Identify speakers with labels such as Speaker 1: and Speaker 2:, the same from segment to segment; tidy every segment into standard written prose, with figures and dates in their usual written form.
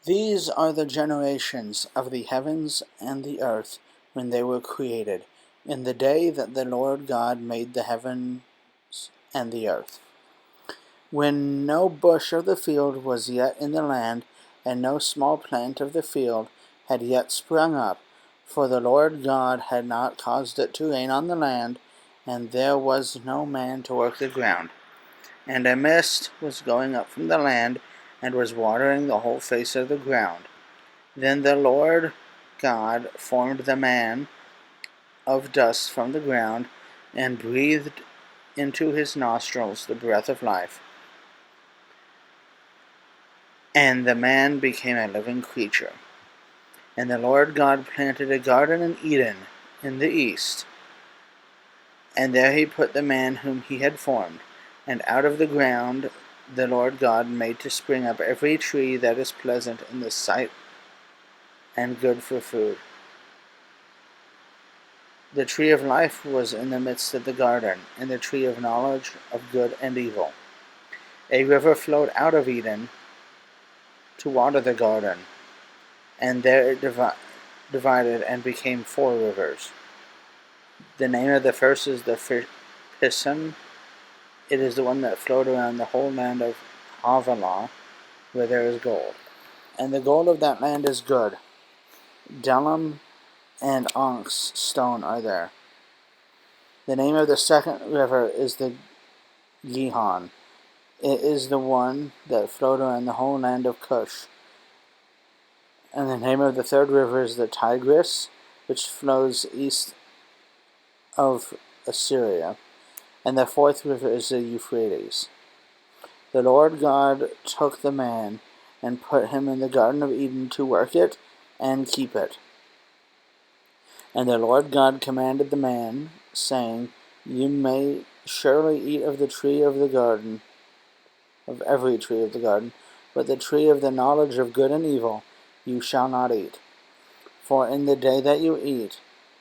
Speaker 1: These are the generations of the heavens and the earth when they were created, in the day that the Lord God made the heavens and the earth. When no bush of the field was yet in the land, and no small plant of the field had yet sprung up, for the Lord God had not caused it to rain on the land, and there was no man to work the ground. And a mist was going up from the land, and was watering the whole face of the ground. Then the Lord God formed the man of dust from the ground, and breathed into his nostrils the breath of life. And the man became a living creature. And the Lord God planted a garden in Eden in the east, and there he put the man whom he had formed. And out of the ground the Lord God made to spring up every tree that is pleasant in the sight and good for food. The tree of life was in the midst of the garden, and the tree of knowledge of good and evil. A river flowed out of Eden to water the garden, and there it divided and became 4 rivers. The name of the first is the Pison. It is the one that flowed around the whole land of Havilah, where there is gold. And the gold of that land is good. Bdellium and onyx stone are there. The name of the second river is the Gihon. It is the one that flowed around the whole land of Cush. And the name of the third river is the Tigris, which flows east of Assyria. And the fourth river is the Euphrates. The Lord God took the man and put him in the Garden of Eden to work it and keep it. And the Lord God commanded the man, saying, You may surely eat of the tree of the garden, of every tree of the garden, but the tree of the knowledge of good and evil you shall not eat. For in the day that you eat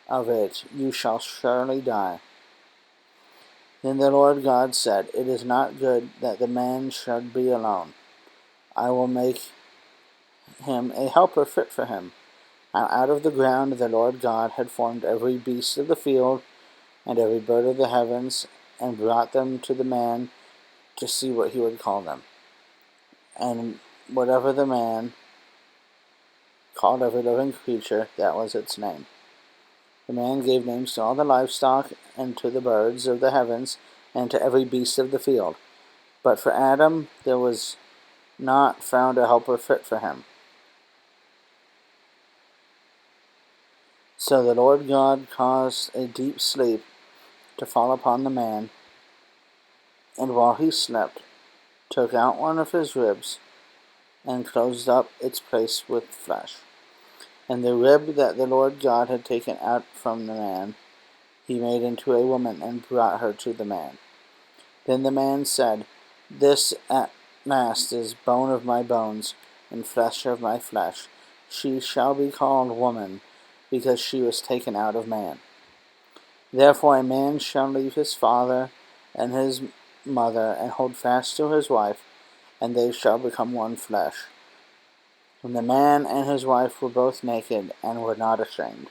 Speaker 1: of it you shall surely die. Then the Lord God said, It is not good that the man should be alone. I will make him a helper fit for him. Now out of the ground the Lord God had formed every beast of the field and every bird of the heavens, and brought them to the man to see what he would call them. And whatever the man called every living creature, that was its name. The man gave names to all the livestock, and to the birds of the heavens, and to every beast of the field. But for Adam there was not found a helper fit for him. So the Lord God caused a deep sleep to fall upon the man, and while he slept, took out one of his ribs, and closed up its place with flesh. And the rib that the Lord God had taken out from the man, he made into a woman, and brought her to the man. Then the man said, This at last is bone of my bones, and flesh of my flesh. She shall be called woman, because she was taken out of man. Therefore a man shall leave his father and his mother, and hold fast to his wife, and they shall become one flesh. And the man and his wife were both naked, and were not ashamed.